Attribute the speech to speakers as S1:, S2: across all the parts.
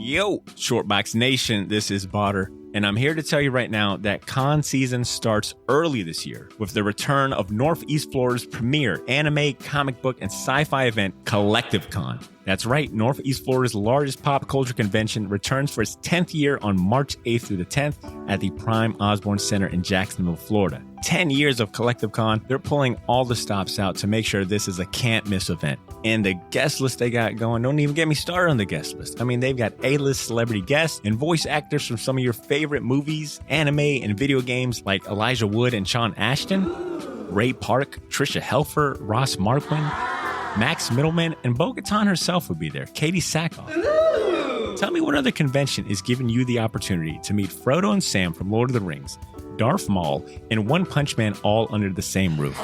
S1: Yo, Shortbox Nation, this is Botter, and I'm here to tell you right now that con season starts early this year with the return of Northeast Florida's premier anime, comic book, and sci-fi event, Collective Con. That's right, Northeast Florida's largest pop culture convention returns for its 10th year on March 8th through the 10th at the Prime Osborne Center in Jacksonville, Florida. 10 years of Collective Con, they're pulling all the stops out to make sure this is a can't-miss event. And the guest list they got going, don't even get me started on the guest list. I mean, they've got A-list celebrity guests and voice actors from some of your favorite movies, anime, and video games like Elijah Wood and Sean Ashton, Ray Park, Trisha Helfer, Ross Marquand, Max Middleman, and Bo-Katan herself will be there, Katie Sackhoff. Tell me what other convention is giving you the opportunity to meet Frodo and Sam from Lord of the Rings, Darth Maul, and One Punch Man all under the same roof.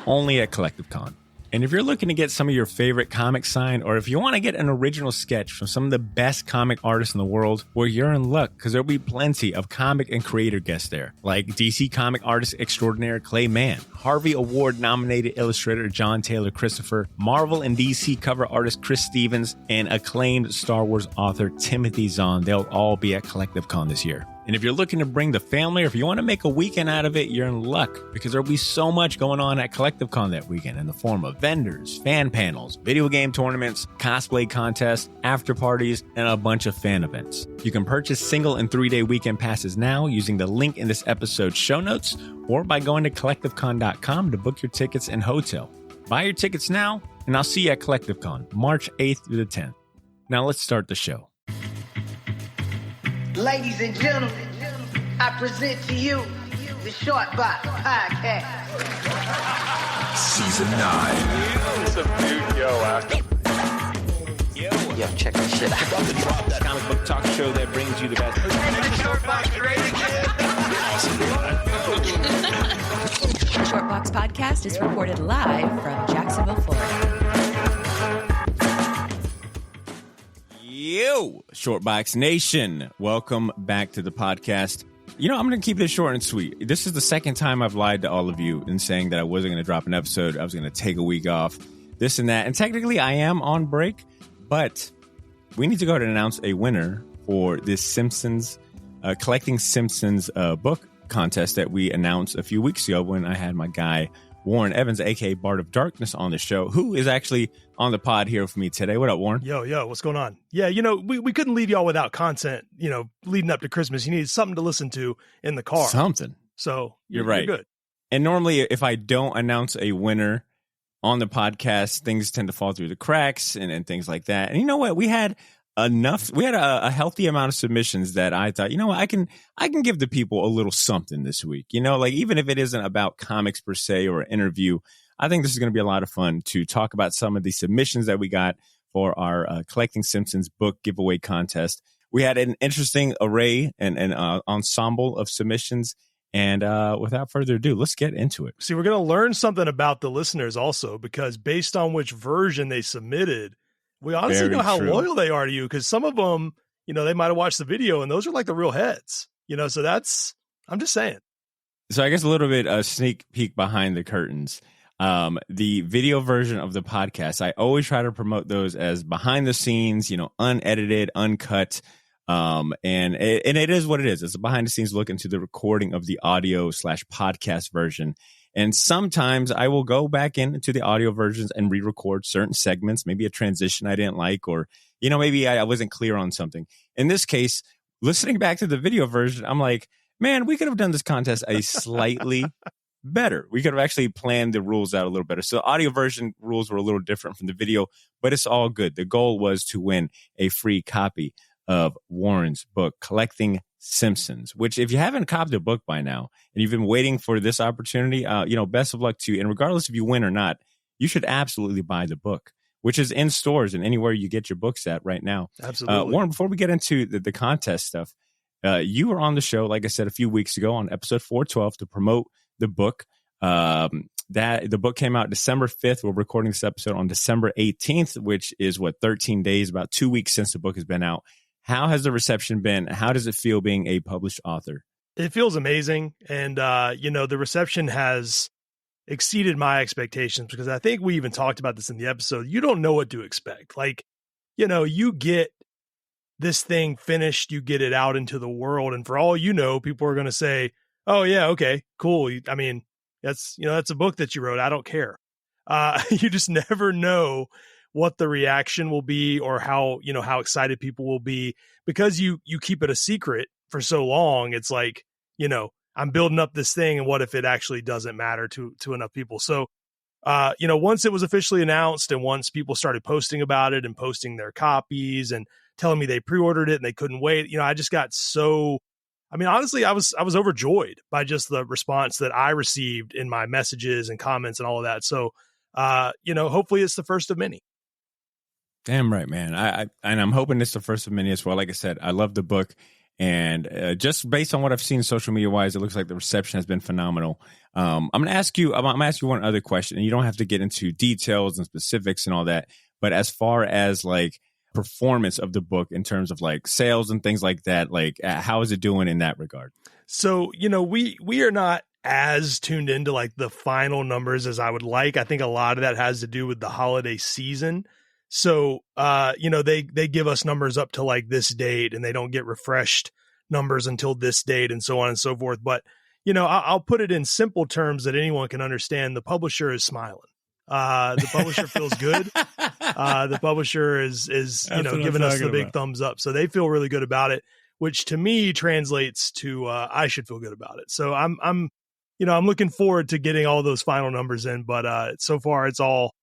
S1: Only at Collective Con. And if you're looking to get some of your favorite comics signed, or if you want to get an original sketch from some of the best comic artists in the world, well, you're in luck, because there'll be plenty of comic and creator guests there, like DC comic artist extraordinaire Clay Mann, Harvey Award-nominated illustrator John Taylor Christopher, Marvel and DC cover artist Chris Stevens, and acclaimed Star Wars author Timothy Zahn. They'll all be at Collective Con this year. And if you're looking to bring the family, or if you want to make a weekend out of it, you're in luck, because there'll be so much going on at Collective Con that weekend in the form of vendors, fan panels, video game tournaments, cosplay contests, after parties, and a bunch of fan events. You can purchase single and 3-day weekend passes now using the link in this episode's show notes, or by going to collectivecon.com to book your tickets and hotel. Buy your tickets now, and I'll see you at Collective Con, March 8th through the 10th. Now let's start the show.
S2: Ladies and gentlemen, I present to you the Shortbox Podcast.
S3: Season 9.
S4: What's up, dude?
S5: Yo, check this shit out.
S1: Welcome to Drop That Comic Book Talk Show that brings you the best.
S6: Shortbox Podcast is recorded live from Jacksonville, Florida.
S1: Yo, Shortbox Nation. Welcome back to the podcast. You know, I'm going to keep this short and sweet. This is the second time I've lied to all of you in saying that I wasn't going to drop an episode. I was going to take a week off, this and that. And technically, I am on break, but we need to go ahead and announce a winner for this Simpsons, Collecting Simpsons book contest that we announced a few weeks ago when I had my guy, Warren Evans, a.k.a. Bard of Darkness, on the show, who is actually on the pod here with me today. What up, Warren?
S7: Yo, what's going on? Yeah, you know, we couldn't leave y'all without content, you know, leading up to Christmas. You needed something to listen to in the car.
S1: Something.
S7: So
S1: you're right.
S7: You're good.
S1: And normally, if I don't announce a winner on the podcast, things tend to fall through the cracks and things like that. And you know what? We had a healthy amount of submissions that I thought, you know what, I can give the people a little something this week. You know, like, even if it isn't about comics per se or an interview, I think this is going to be a lot of fun to talk about some of the submissions that we got for our Collecting Simpsons book giveaway contest. We had an interesting array and ensemble of submissions. And without further ado, let's get into it.
S7: See, we're going to learn something about the listeners also, because based on which version they submitted, we honestly know how loyal they are to you, because some of them, you know, they might have watched the video and those are like the real heads, you know, so I'm just saying.
S1: So I guess a little bit a sneak peek behind the curtains. The video version of the podcast, I always try to promote those as behind the scenes, you know, unedited, uncut. And it is what it is. It's a behind the scenes look into the recording of the audio/podcast version. And sometimes I will go back into the audio versions and re-record certain segments, maybe a transition I didn't like, or, you know, maybe I wasn't clear on something. In this case, listening back to the video version, I'm like, man, we could have done this contest a slightly better. We could have actually planned the rules out a little better. So the audio version rules were a little different from the video, but it's all good. The goal was to win a free copy of Warren's book, Collecting Simpsons, which, if you haven't copied the book by now and you've been waiting for this opportunity, you know, best of luck to you. And regardless if you win or not, you should absolutely buy the book, which is in stores and anywhere you get your books at right now.
S7: Absolutely.
S1: Warren, before we get into the contest stuff, you were on the show, like I said, a few weeks ago on episode 412 to promote the book. That the book came out December 5th. We're recording this episode on December 18th, which is 13 days, about 2 weeks since the book has been out. How has the reception been? How does it feel being a published author?
S7: It feels amazing. And, you know, the reception has exceeded my expectations, because I think we even talked about this in the episode. You don't know what to expect. Like, you know, you get this thing finished, you get it out into the world. And for all you know, people are going to say, oh yeah, okay, cool. I mean, that's a book that you wrote. I don't care. You just never know what the reaction will be or how excited people will be because you keep it a secret for so long. It's like, I'm building up this thing, and what if it actually doesn't matter to enough people? So, once it was officially announced and once people started posting about it and posting their copies and telling me they pre-ordered it and they couldn't wait, I just got honestly, I was overjoyed by just the response that I received in my messages and comments and all of that. So, hopefully it's the first of many.
S1: Damn right, man. I'm hoping it's the first of many as well. Like I said, I love the book. And just based on what I've seen social media wise, it looks like the reception has been phenomenal. I'm going to ask you one other question, and you don't have to get into details and specifics and all that. But as far as like performance of the book in terms of like sales and things like that, like how is it doing in that regard? So,
S7: we are not as tuned into like the final numbers as I would like. I think a lot of that has to do with the holiday season. So, they give us numbers up to like this date and they don't get refreshed numbers until this date and so on and so forth. But, I'll put it in simple terms that anyone can understand. The publisher is smiling. The publisher feels good. The publisher is giving us the big thumbs up. So they feel really good about it, which to me translates to, I should feel good about it. So I'm looking forward to getting all those final numbers in, but, so far it's all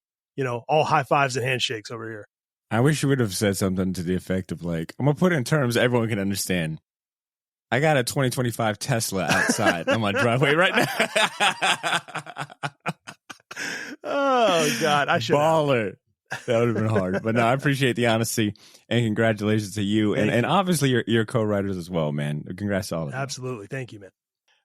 S7: high fives and handshakes over here.
S1: I wish you would have said something to the effect of like, I'm going to put it in terms everyone can understand. I got a 2025 Tesla outside on my driveway right now.
S7: Oh, God. I should
S1: Baller. That would have been hard. But no, I appreciate the honesty and congratulations to you. And obviously your co-writers as well, man. Congrats to all of them.
S7: Absolutely. Thank you, man.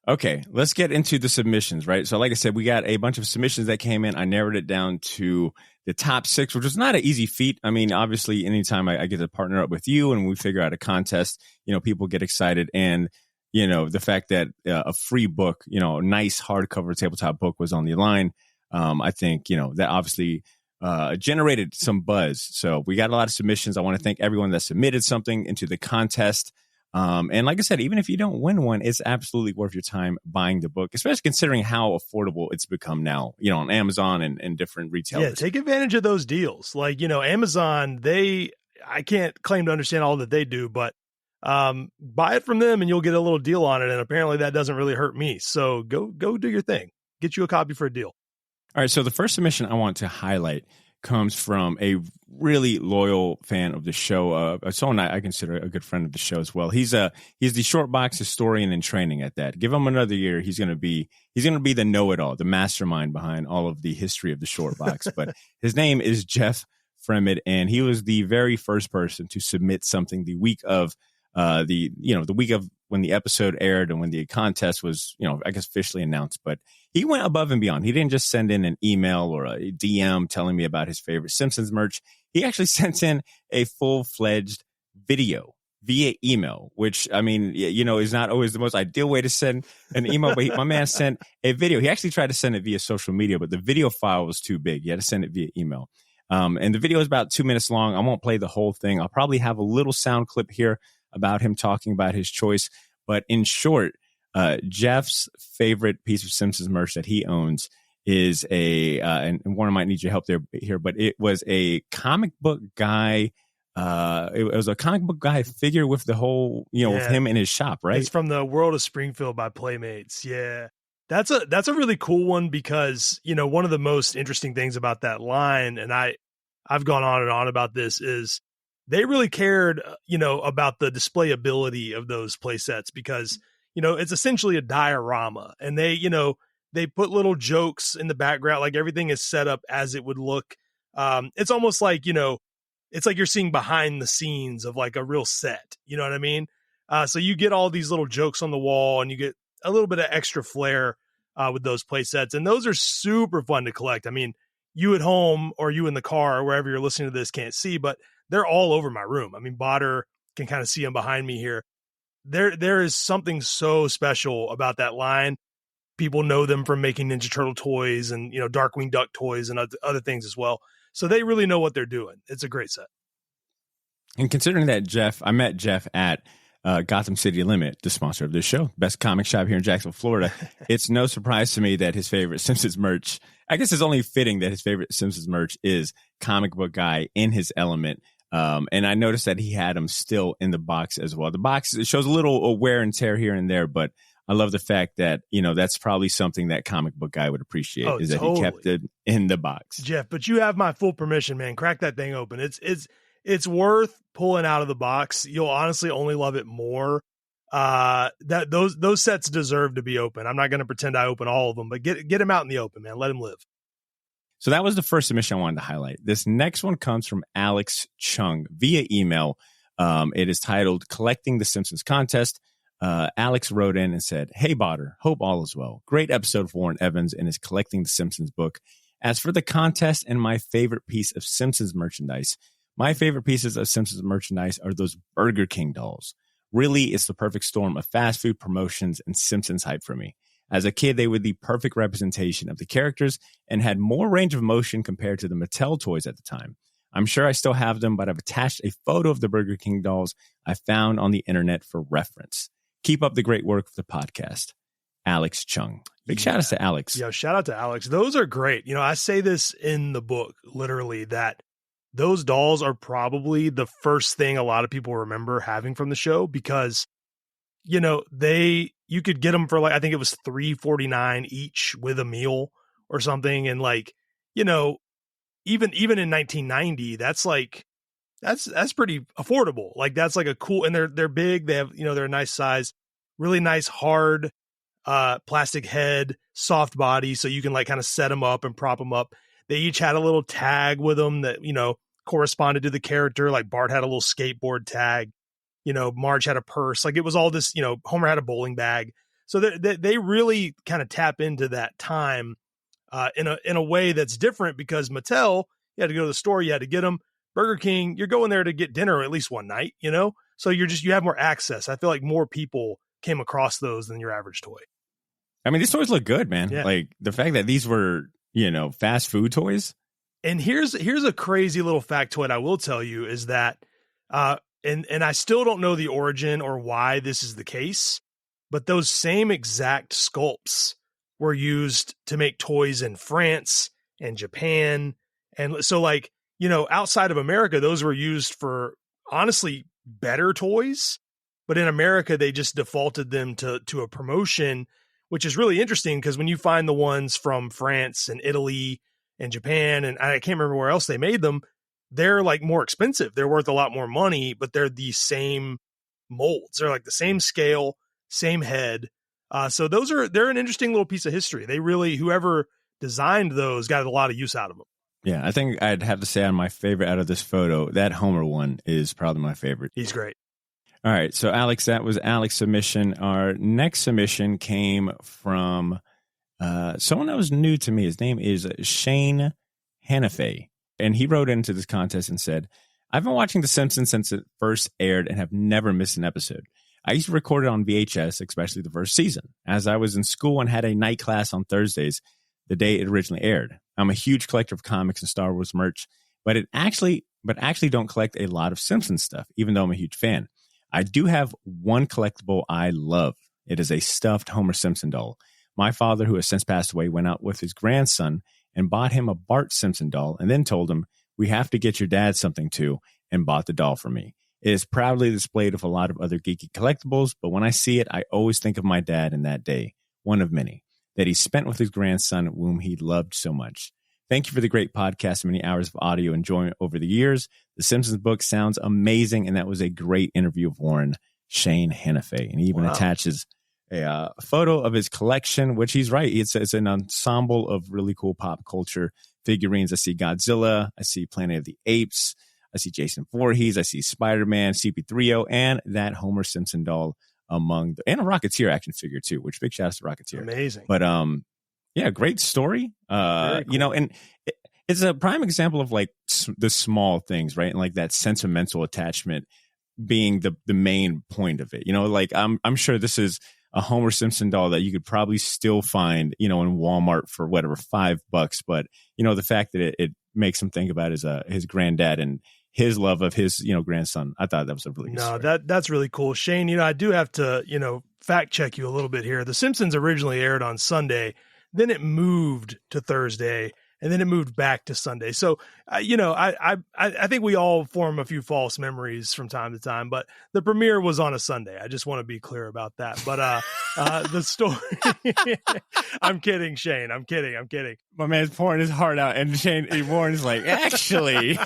S1: Okay, let's get into the submissions, right? So like I said, we got a bunch of submissions that came in. I narrowed it down to the top 6, which was not an easy feat. I mean, obviously, anytime I get to partner up with you and we figure out a contest, people get excited. And, the fact that a free book, nice hardcover tabletop book was on the line, I think, that obviously generated some buzz. So we got a lot of submissions. I want to thank everyone that submitted something into the contest. And like I said, even if you don't win one, it's absolutely worth your time buying the book, especially considering how affordable it's become now, on Amazon and different retailers.
S7: Yeah, take advantage of those deals. Like, Amazon, I can't claim to understand all that they do, but buy it from them and you'll get a little deal on it. And apparently that doesn't really hurt me. So go do your thing. Get you a copy for a deal.
S1: All right. So the first submission I want to highlight comes from a really loyal fan of the show, someone I consider a good friend of the show as well. He's the short box historian in training at that. Give him another year, he's going to be the know-it-all, the mastermind behind all of the history of the short box. But his name is Jeff Fremed, and he was the very first person to submit something the week of the week of when the episode aired and when the contest was, I guess officially announced. But he went above and beyond. He didn't just send in an email or a DM telling me about his favorite Simpsons merch. He actually sent in a full-fledged video via email, which, I mean, is not always the most ideal way to send an email. But my man sent a video. He actually tried to send it via social media, but the video file was too big. He had to send it via email. And the video is about 2 minutes long. I won't play the whole thing. I'll probably have a little sound clip here about him talking about his choice. But in short, Jeff's favorite piece of Simpsons merch that he owns is and Warner might need your help here, but it was a comic book guy. It was a comic book guy figure with the whole, with him in his shop, right?
S7: It's from the World of Springfield by Playmates. Yeah. That's a really cool one because, one of the most interesting things about that line, and I've gone on and on about this, is they really cared, about the displayability of those play sets because, it's essentially a diorama, and they put little jokes in the background, like everything is set up as it would look. It's almost like, it's like you're seeing behind the scenes of like a real set. You know what I mean? So you get all these little jokes on the wall and you get a little bit of extra flair with those play sets. And those are super fun to collect. I mean, you at home or you in the car or wherever you're listening to this can't see, but they're all over my room. I mean, Botter can kind of see them behind me here. There is something so special about that line. People know them from making Ninja Turtle toys and, Darkwing Duck toys and other things as well. So they really know what they're doing. It's a great set.
S1: And considering that I met Jeff at Gotham City Limit, the sponsor of this show, best comic shop here in Jacksonville, Florida. It's no surprise to me that his favorite Simpsons merch, I guess it's only fitting that his favorite Simpsons merch is Comic Book Guy in his element. And I noticed that he had them still in the box as well. The box, it shows a little wear and tear here and there, but I love the fact that, that's probably something that Comic Book Guy would appreciate is that he kept it in the box.
S7: Jeff, but you have my full permission, man. Crack that thing open. It's worth pulling out of the box. You'll honestly only love it more. That those sets deserve to be open. I'm not going to pretend I open all of them, but get them out in the open, man. Let them live.
S1: So that was the first submission I wanted to highlight. This next one comes from Alex Chung via email. It is titled Collecting the Simpsons Contest. Alex wrote in and said, "Hey, Botter, hope all is well. Great episode for Warren Evans in his Collecting the Simpsons book. As for the contest and my favorite piece of Simpsons merchandise, my favorite pieces of Simpsons merchandise are those Burger King dolls. Really, it's the perfect storm of fast food promotions and Simpsons hype for me. As a kid, they were the perfect representation of the characters and had more range of motion compared to the Mattel toys at the time. I'm sure I still have them, but I've attached a photo of the Burger King dolls I found on the internet for reference. Keep up the great work with the podcast. Alex Chung." Big shout out to Alex.
S7: Yeah, shout out to Alex. Those are great. I say this in the book, literally, that those dolls are probably the first thing a lot of people remember having from the show because, you could get them for I think it was $3.49 each with a meal or something. And even in 1990, that's pretty affordable. That's a cool, and they're big. They have, they're a nice size, really nice, hard, plastic head, soft body. So you can kind of set them up and prop them up. They each had a little tag with them that, corresponded to the character. Like Bart had a little skateboard tag, Marge had a purse. It was all this, Homer had a bowling bag. So they really kind of tap into that time in a way that's different because Mattel, you had to go to the store, you had to get them. Burger King, you're going there to get dinner at least one night, So you have more access. I feel like more people came across those than your average toy.
S1: I mean, these toys look good, man.
S7: Yeah.
S1: The fact that these were, fast food toys.
S7: And here's a crazy little factoid I will tell you is that, and I still don't know the origin or why this is the case, but those same exact sculpts were used to make toys in France and Japan. And so outside of America, those were used for honestly better toys. But in America, they just defaulted them to a promotion, which is really interesting because when you find the ones from France and Italy and Japan, and I can't remember where else they made them, they're more expensive. They're worth a lot more money, but they're the same molds. They're the same scale, same head. So they're an interesting little piece of history. They really, whoever designed those got a lot of use out of them.
S1: Yeah, I think I'd have to say on my favorite out of this photo, that Homer one is probably my favorite.
S7: He's great.
S1: All right. So, Alex, that was Alex's submission. Our next submission came from someone that was new to me. His name is Shane Hannafey. And he wrote into this contest and said, "I've been watching The Simpsons since it first aired and have never missed an episode. I used to record it on VHS, especially the first season, as I was in school and had a night class on Thursdays, the day it originally aired. I'm a huge collector of comics and Star Wars merch, but actually don't collect a lot of Simpsons stuff, even though I'm a huge fan. I do have one collectible I love. It is a stuffed Homer Simpson doll. My father, who has since passed away, went out with his grandson and bought him a Bart Simpson doll and then told him, 'We have to get your dad something too,' and bought the doll for me. It is proudly displayed with a lot of other geeky collectibles, but when I see it, I always think of my dad in that day, one of many, that he spent with his grandson, whom he loved so much. Thank you for the great podcast and many hours of audio enjoyment over the years. The Simpsons book sounds amazing, and that was a great interview of Warren, Shane Hannafey." And he even attaches a photo of his collection, which he's right. It's an ensemble of really cool pop culture figurines. I see Godzilla. I see Planet of the Apes. I see Jason Voorhees. I see Spider-Man, CP3O, and that Homer Simpson doll and a Rocketeer action figure too, which big shout out to Rocketeer.
S7: Amazing.
S1: But yeah, great story. Cool. And it's a prime example of the small things, right? And that sentimental attachment being the main point of it. I'm sure this is a Homer Simpson doll that you could probably still find, in Walmart for whatever, $5. But, the fact that it makes him think about his granddad and his love of his, grandson. I thought that was a really good story.
S7: That's really cool. Shane, I do have to, fact check you a little bit here. The Simpsons originally aired on Sunday, then it moved to Thursday, and then it moved back to Sunday. So, I think we all form a few false memories from time to time, but the premiere was on a Sunday. I just want to be clear about that. But the story, I'm kidding, Shane. I'm kidding.
S1: My man's pouring his heart out, and Warren's like, actually.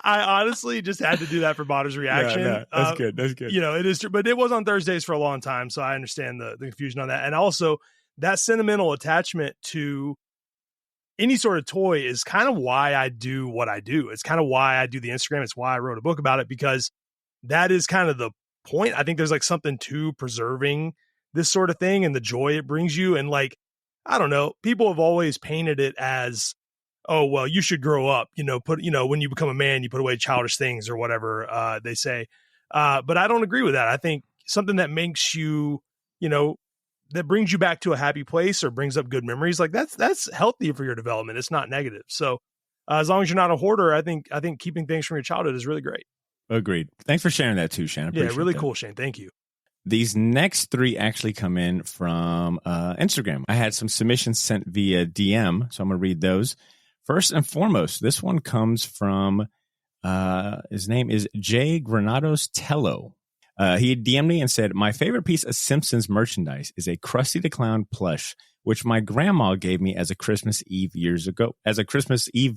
S7: I honestly just had to do that for Botter's reaction.
S1: No, that's good. That's good.
S7: It is true, but it was on Thursdays for a long time, so I understand the confusion on that. And also, that sentimental attachment to any sort of toy is kind of why I do what I do. It's kind of why I do the Instagram. It's why I wrote a book about it, because that is kind of the point. I think there's like something to preserving this sort of thing and the joy it brings you. And like, I don't know, people have always painted it as, oh, well, you should grow up, when you become a man, you put away childish things or whatever they say. But I don't agree with that. I think something that makes you, that brings you back to a happy place or brings up good memories, like that's healthy for your development. It's not negative. So as long as you're not a hoarder, I think keeping things from your childhood is really great.
S1: Agreed. Thanks for sharing that too, Shane.
S7: Yeah, really cool, Shane. Thank you.
S1: These next three actually come in from Instagram. I had some submissions sent via DM, so I'm going to read those. First and foremost, this one comes from, his name is Granados Tello. He DM'd me and said, my favorite piece of Simpsons merchandise is a Krusty the Clown plush, which my grandma gave me as a Christmas Eve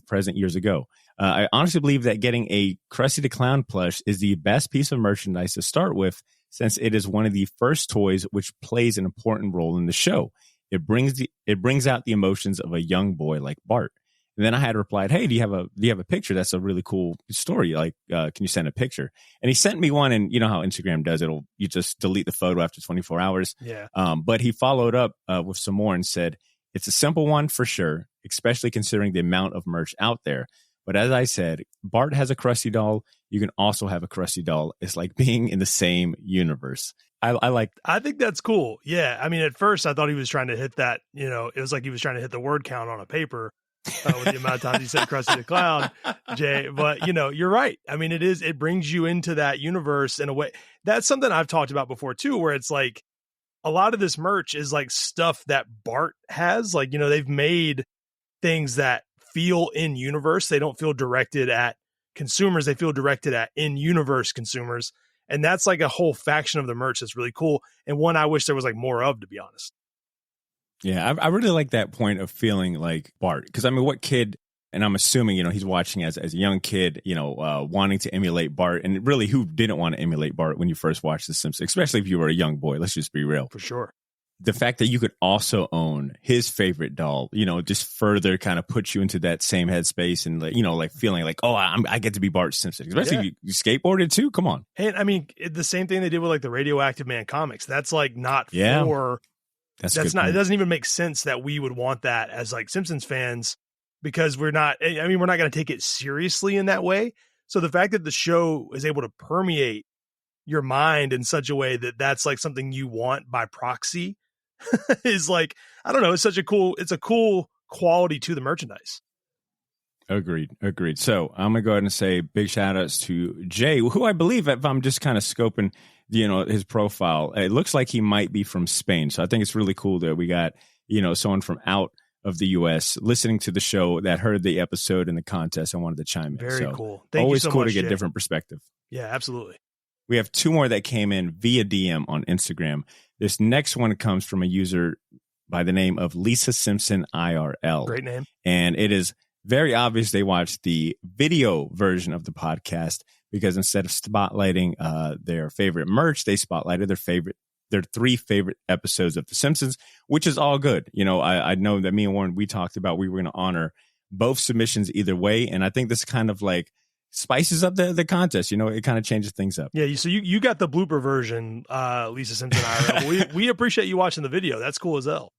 S1: present years ago. I honestly believe that getting a Krusty the Clown plush is the best piece of merchandise to start with, since it is one of the first toys which plays an important role in the show. It brings out the emotions of a young boy like Bart. And then I had replied, hey, do you have a picture? That's a really cool story. Like, can you send a picture? And he sent me one, and you know how Instagram does. You just delete the photo after 24 hours.
S7: Yeah.
S1: But he followed up with some more and said, it's a simple one for sure, especially considering the amount of merch out there. But as I said, Bart has a Krusty doll. You can also have a Krusty doll. It's like being in the same universe. I think
S7: that's cool. Yeah. I mean, at first I thought he was trying to hit that, it was like he was trying to hit the word count on a paper. With the amount of times he said Krusty the Clown, Jay. But, you're right. I mean, it brings you into that universe in a way. That's something I've talked about before, too, where it's like a lot of this merch is like stuff that Bart has. Like, they've made things that feel in universe. They don't feel directed at consumers. They feel directed at in universe consumers. And that's like a whole faction of the merch that's really cool. And one I wish there was like more of, to be honest.
S1: Yeah, I really like that point of feeling like Bart, because I mean, what kid, and I'm assuming, he's watching as a young kid, wanting to emulate Bart, and really, who didn't want to emulate Bart when you first watched The Simpsons, especially if you were a young boy, let's just be real.
S7: For sure.
S1: The fact that you could also own his favorite doll, just further kind of puts you into that same headspace and, like feeling like, oh, I get to be Bart Simpson, especially if you skateboarded too. Come on.
S7: And I mean, the same thing they did with like the Radioactive Man comics. That's like not for... That's not. Point. It doesn't even make sense that we would want that as like Simpsons fans, because we're not going to take it seriously in that way. So the fact that the show is able to permeate your mind in such a way that that's like something you want by proxy is like, I don't know. It's a cool quality to the merchandise.
S1: Agreed. So I'm going to go ahead and say big shout outs to Jay, who I believe, if I'm just kind of scoping, his profile, it looks like he might be from Spain. So I think it's really cool that we got, someone from out of the U.S. listening to the show that heard the episode and the contest and wanted to chime in.
S7: Very cool.
S1: Always cool to get a different perspective.
S7: Yeah, absolutely.
S1: We have two more that came in via DM on Instagram. This next one comes from a user by the name of lisasimpsonirl.
S7: Great name. And
S1: it is very obvious they watched the video version of the podcast, because instead of spotlighting their favorite merch, they spotlighted their three favorite episodes of The Simpsons, which is all good. I know that me and Warren, we talked about we were going to honor both submissions either way. And I think this kind of like spices up the contest. It kind of changes things up.
S7: Yeah. So you got the blooper version, Lisa Simpson IRL. we appreciate you watching the video. That's cool as hell.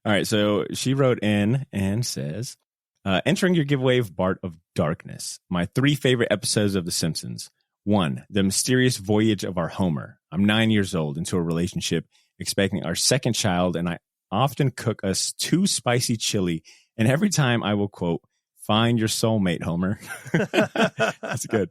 S1: All right. So she wrote in and says, entering your giveaway of Bart of Darkness, my three favorite episodes of The Simpsons. 1, the mysterious voyage of our Homer. I'm 9 years old into a relationship, expecting our second child, and I often cook us too spicy chili, and every time I will, quote, Find your soulmate, Homer. That's good.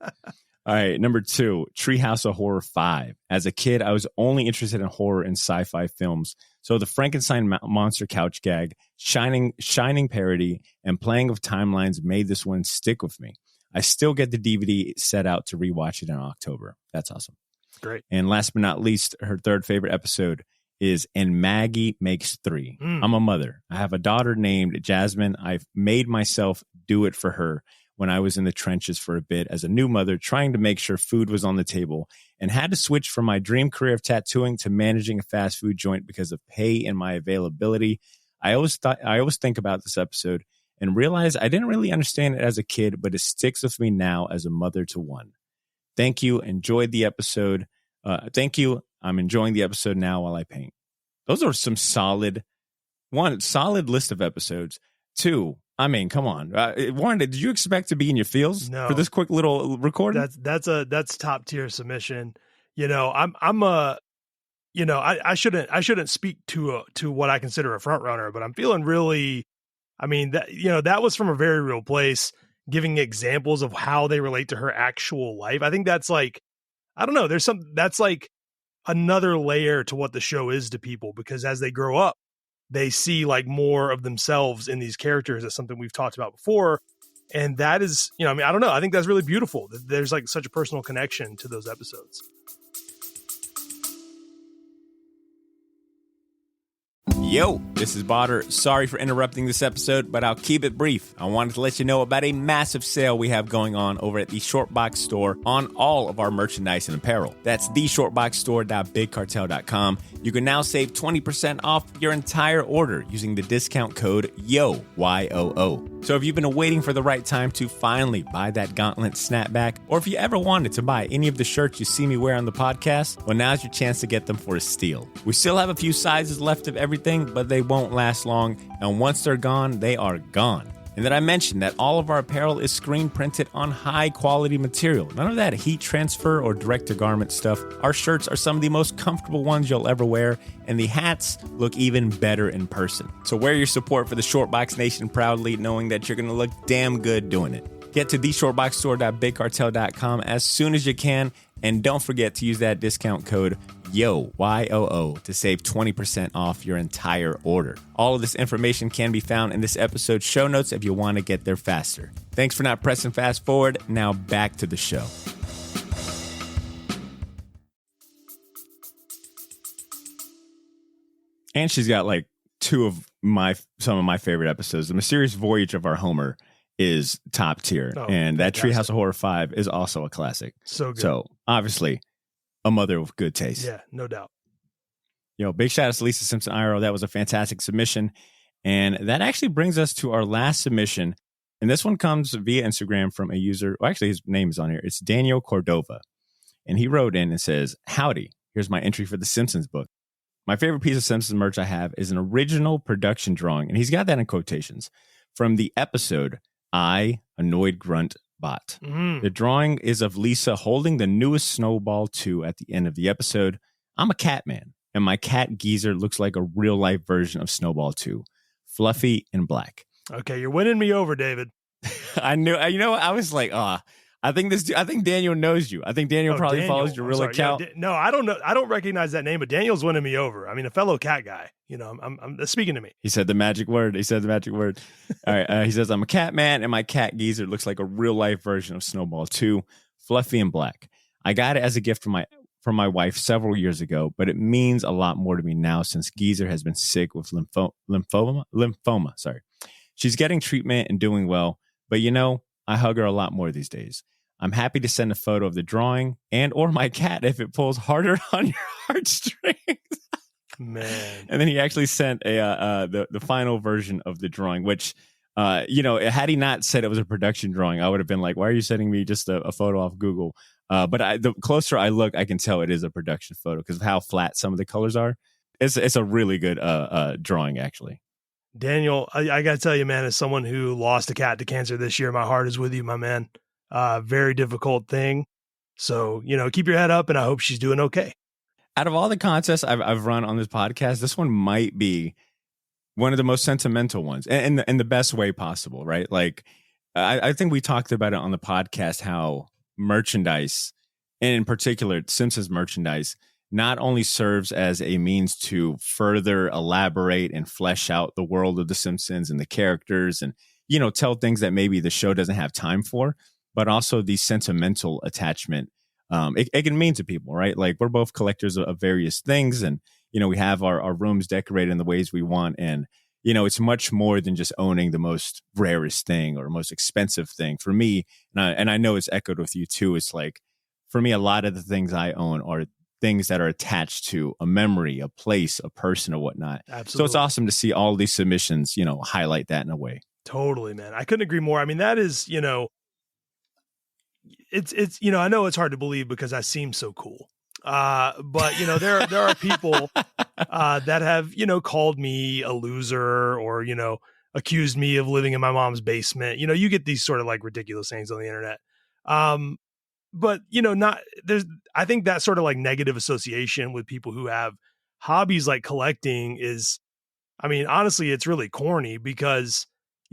S1: All right, number 2, Treehouse of Horror 5. As a kid, I was only interested in horror and sci-fi films. So the Frankenstein monster couch gag, Shining parody, and playing of timelines made this one stick with me. I still get the DVD set out to rewatch it in October. That's awesome.
S7: Great.
S1: And last but not least, her third favorite episode is And Maggie Makes 3. I'm a mother. I have a daughter named Jasmine. I've made myself do it for her when I was in the trenches for a bit as a new mother, trying to make sure food was on the table, and had to switch from my dream career of tattooing to managing a fast food joint because of pay and my availability. I always think about this episode and realize I didn't really understand it as a kid, but it sticks with me now as a mother to one. Thank you. Enjoyed the episode. Thank you. I'm enjoying the episode now while I paint. Those are some solid list of episodes. 2, I mean, come on. 1, did you expect to be in your feels for this quick little recording?
S7: That's top tier submission. You know, I shouldn't speak to what I consider a front runner, but I'm feeling really, I mean, that was from a very real place, giving examples of how they relate to her actual life. I think that's like, I don't know, that's like another layer to what the show is to people, because as they grow up, they see like more of themselves in these characters. That's something we've talked about before. And that is, I don't know. I think that's really beautiful. There's like such a personal connection to those episodes.
S1: Yo, this is Botter. Sorry for interrupting this episode, but I'll keep it brief. I wanted to let you know about a massive sale we have going on over at the Shortbox Store on all of our merchandise and apparel. That's theshortboxstore.bigcartel.com. You can now save 20% off your entire order using the discount code YOO, Y-O-O. So if you've been waiting for the right time to finally buy that gauntlet snapback, or if you ever wanted to buy any of the shirts you see me wear on the podcast, well, now's your chance to get them for a steal. We still have a few sizes left of everything, but they won't last long, and once they're gone, they are gone. And then I mentioned that all of our apparel is screen printed on high quality material. None of that heat transfer or direct to garment stuff. Our shirts are some of the most comfortable ones you'll ever wear, and the hats look even better in person. So wear your support for the Shortbox Nation proudly, knowing that you're going to look damn good doing it. Get to theshortboxstore.bigcartel.com as soon as you can, and don't forget to use that discount code YOO, Y-O-O, to save 20% off your entire order. All of this information can be found in this episode's show notes if you want to get there faster. Thanks for not pressing fast forward. Now back to the show. And she's got like some of my favorite episodes. The Mysterious Voyage of Our Homer is top tier, and that Treehouse of Horror 5 is also a classic.
S7: So good.
S1: So obviously a mother with good taste.
S7: Yeah, no doubt.
S1: Big shout out to lisasimpsonirl. That was a fantastic submission. And that actually brings us to our last submission. And this one comes via Instagram from a user. Well, actually, his name is on here. It's Daniel Cordova. And he wrote in and says, "Howdy, here's my entry for the Simpsons book. My favorite piece of Simpsons merch I have is an original production drawing." And he's got that in quotations from the episode I, Annoyed Grunt, Bot. The drawing is of Lisa holding the newest Snowball 2 at the end of the episode. I'm a cat man, and my cat Geezer looks like a real-life version of Snowball 2, fluffy and black.
S7: Okay, you're winning me over, David.
S1: I knew, I was like, I think Daniel knows you. I think Daniel probably follows your real account.
S7: Yeah, no, I don't know. I don't recognize that name, but Daniel's winning me over. I mean, a fellow cat guy. I'm speaking to me.
S1: He said the magic word. All right. He says, I'm a cat man, and my cat Geezer looks like a real life version of Snowball 2, fluffy and black. I got it as a gift from my wife several years ago, but it means a lot more to me now since Geezer has been sick with lymphoma. Sorry. She's getting treatment and doing well, but I hug her a lot more these days. I'm happy to send a photo of the drawing and or my cat if it pulls harder on your heartstrings.
S7: Man.
S1: And then he actually sent the final version of the drawing, which, had he not said it was a production drawing, I would have been like, why are you sending me just a photo off Google? But the closer I look, I can tell it is a production photo because of how flat some of the colors are. It's a really good drawing, actually.
S7: Daniel, I got to tell you, man, as someone who lost a cat to cancer this year, my heart is with you, my man. Very difficult thing. So, keep your head up, and I hope she's doing okay.
S1: Out of all the contests I've run on this podcast, this one might be one of the most sentimental ones, and in the best way possible, right? Like, I think we talked about it on the podcast, how merchandise, and in particular Simpsons merchandise, not only serves as a means to further elaborate and flesh out the world of the Simpsons and the characters and, tell things that maybe the show doesn't have time for, but also the sentimental attachment it can mean to people, right? Like, we're both collectors of various things, and, we have our rooms decorated in the ways we want. And, it's much more than just owning the most rarest thing or most expensive thing. For me, and I know it's echoed with you too, it's like, for me, a lot of the things I own are things that are attached to a memory, a place, a person, or whatnot.
S7: Absolutely.
S1: So it's awesome to see all these submissions, highlight that in a way.
S7: Totally, man. I couldn't agree more. I mean, that is, it's I know it's hard to believe because I seem so cool. But there are people that have, called me a loser or, accused me of living in my mom's basement. You get these sort of like ridiculous things on the internet. But I think that sort of like negative association with people who have hobbies like collecting is, I mean, honestly, it's really corny because,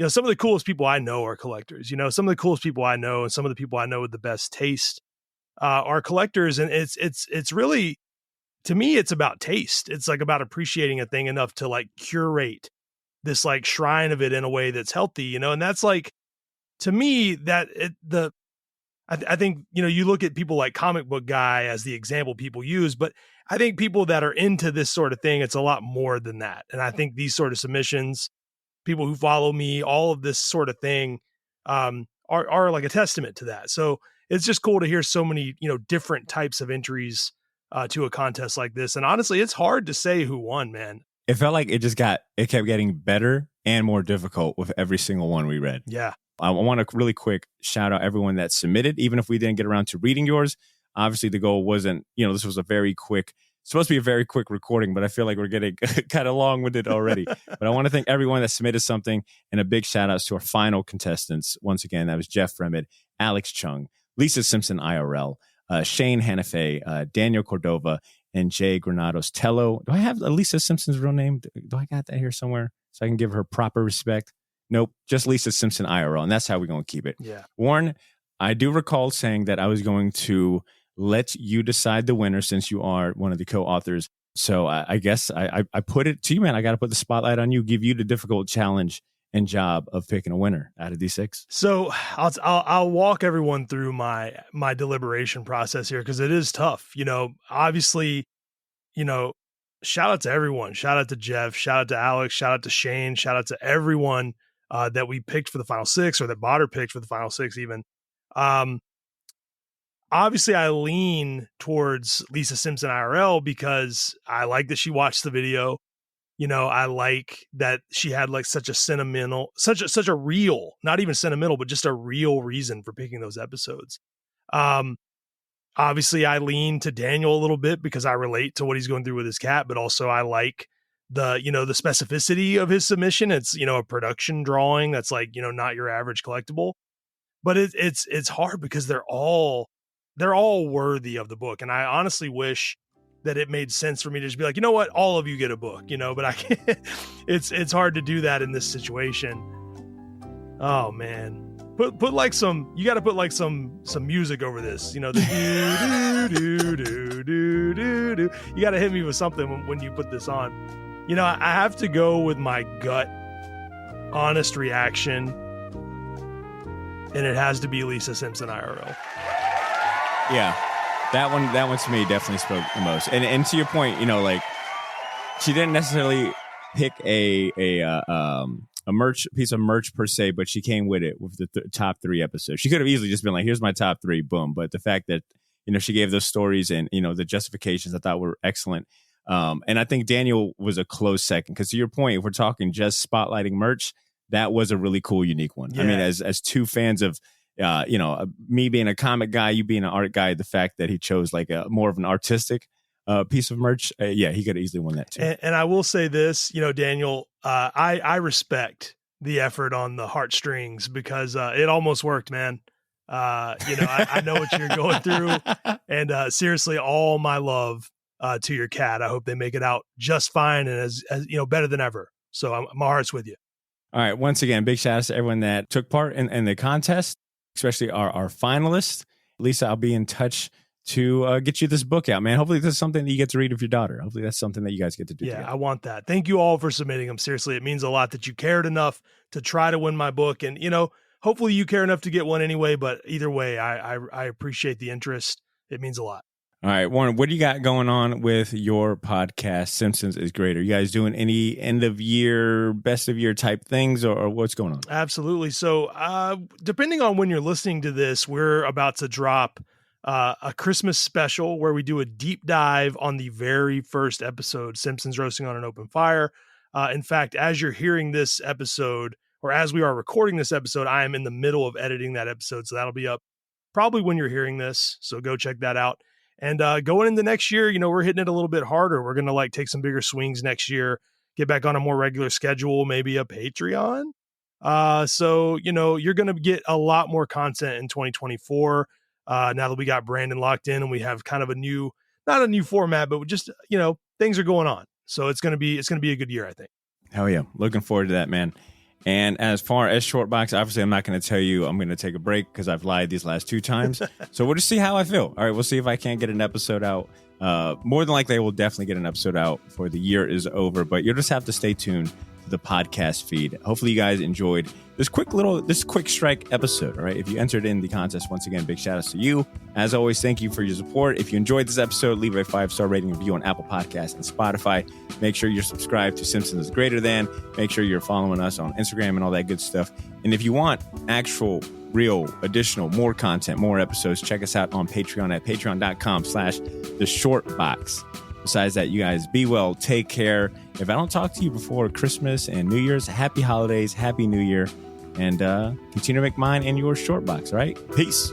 S7: some of the coolest people I know are collectors. Some of the coolest people I know and some of the people I know with the best taste are collectors. And it's really, to me, it's about taste. It's like about appreciating a thing enough to like curate this like shrine of it in a way that's healthy, and that's like, to me, I think, you look at people like Comic Book Guy as the example people use, but I think people that are into this sort of thing, it's a lot more than that. And I think these sort of submissions, people who follow me, all of this sort of thing are like a testament to that. So it's just cool to hear so many, different types of entries to a contest like this. And honestly, it's hard to say who won, man.
S1: It felt like it kept getting better and more difficult with every single one we read.
S7: Yeah.
S1: I want to really quick shout out everyone that submitted, even if we didn't get around to reading yours. Obviously, the goal wasn't, this was supposed to be a very quick recording, but I feel like we're getting kind of long with it already. But I want to thank everyone that submitted something, and a big shout outs to our final contestants. Once again, that was Jeff Fremed, Alex Chung, Lisa Simpson IRL, Shane Hannafey, Daniel Cordova, and Jay Granados Tello. Do I have Lisa Simpson's real name? Do I got that here somewhere so I can give her proper respect? Nope, just Lisa Simpson IRL, and that's how we're going to keep it.
S7: Yeah.
S1: Warren, I do recall saying that I was going to let you decide the winner since you are one of the co-authors. So I guess I put it to you, man. I got to put the spotlight on you, give you the difficult challenge and job of picking a winner out of these 6.
S7: So I'll walk everyone through my deliberation process here because it is tough. Obviously, shout out to everyone. Shout out to Jeff. Shout out to Alex. Shout out to Shane. Shout out to everyone that we picked for the final 6 or that Botter picked for the final 6 even. Obviously, I lean towards Lisa Simpson IRL because I like that she watched the video. I like that she had like such a real, not even sentimental, but just a real reason for picking those episodes. Obviously, I lean to Daniel a little bit because I relate to what he's going through with his cat, but also I like the specificity of his submission. It's, a production drawing that's like, not your average collectible, but it's hard because they're all worthy of the book. And I honestly wish that it made sense for me to just be like, you know what, all of you get a book, but I can't, it's hard to do that in this situation. Oh man. Put like you got to put like some music over this, the do. You got to hit me with something when you put this on. I have to go with my gut, honest reaction, and it has to be Lisa Simpson IRL.
S1: Yeah, that one to me definitely spoke the most. And to your point, she didn't necessarily pick a piece of merch per se, but she came with it with the top 3 episodes. She could have easily just been like, here's my top 3, boom. But the fact that, she gave those stories and, the justifications I thought were excellent. And I think Daniel was a close second, because to your point, if we're talking just spotlighting merch, that was a really cool, unique one. Yeah. I mean, as 2 fans of, me being a comic guy, you being an art guy, the fact that he chose like a more of an artistic piece of merch, he could have easily won that too.
S7: And I will say this, Daniel, I respect the effort on the heartstrings because it almost worked, man. I know what you're going through, and seriously, all my love to your cat. I hope they make it out just fine and as better than ever. So my heart's with you.
S1: All right. Once again, big shout out to everyone that took part in the contest, especially our finalists. Lisa, I'll be in touch to get you this book out, man. Hopefully this is something that you get to read with your daughter. Hopefully that's something that you guys get to do together.
S7: I want that. Thank you all for submitting them. Seriously, it means a lot that you cared enough to try to win my book. And, hopefully you care enough to get one anyway. But either way, I appreciate the interest. It means a lot.
S1: All right, Warren, what do you got going on with your podcast, Simpsons is Great? Are you guys doing any end of year, best of year type things, or what's going on?
S7: Absolutely. So depending on when you're listening to this, we're about to drop a Christmas special where we do a deep dive on the very first episode, Simpsons Roasting on an Open Fire. In fact, as you're hearing this episode, or as we are recording this episode, I am in the middle of editing that episode. So that'll be up probably when you're hearing this. So go check that out. And going into next year, we're hitting it a little bit harder. We're going to take some bigger swings next year, get back on a more regular schedule, maybe a Patreon. So, you're going to get a lot more content in 2024. Now that we got Brandon locked in and we have kind of not a new format, but just, things are going on. So it's going to be a good year, I think.
S1: Hell yeah. Looking forward to that, man. And as far as Shortbox, obviously, I'm not going to tell you I'm going to take a break because I've lied these last 2 times. So we'll just see how I feel. All right, we'll see if I can't get an episode out. More than likely, I will definitely get an episode out before the year is over. But you'll just have to stay tuned to the podcast feed. Hopefully, you guys enjoyed this quick strike episode. All right, if you entered in the contest, once again, big shout outs to you. As always, thank you for your support. If you enjoyed this episode, leave a 5-star rating and review on Apple Podcasts and Spotify. Make sure you're subscribed to Simpsons is Greater Than. Make sure you're following us on Instagram and all that good stuff. And if you want actual, real, additional, more content, more episodes, check us out on Patreon at patreon.com/theshortbox. Besides that, you guys be well, take care. If I don't talk to you before Christmas and New Year's, happy holidays, happy New Year, and continue to make mine and yours Shortbox, all right? Peace.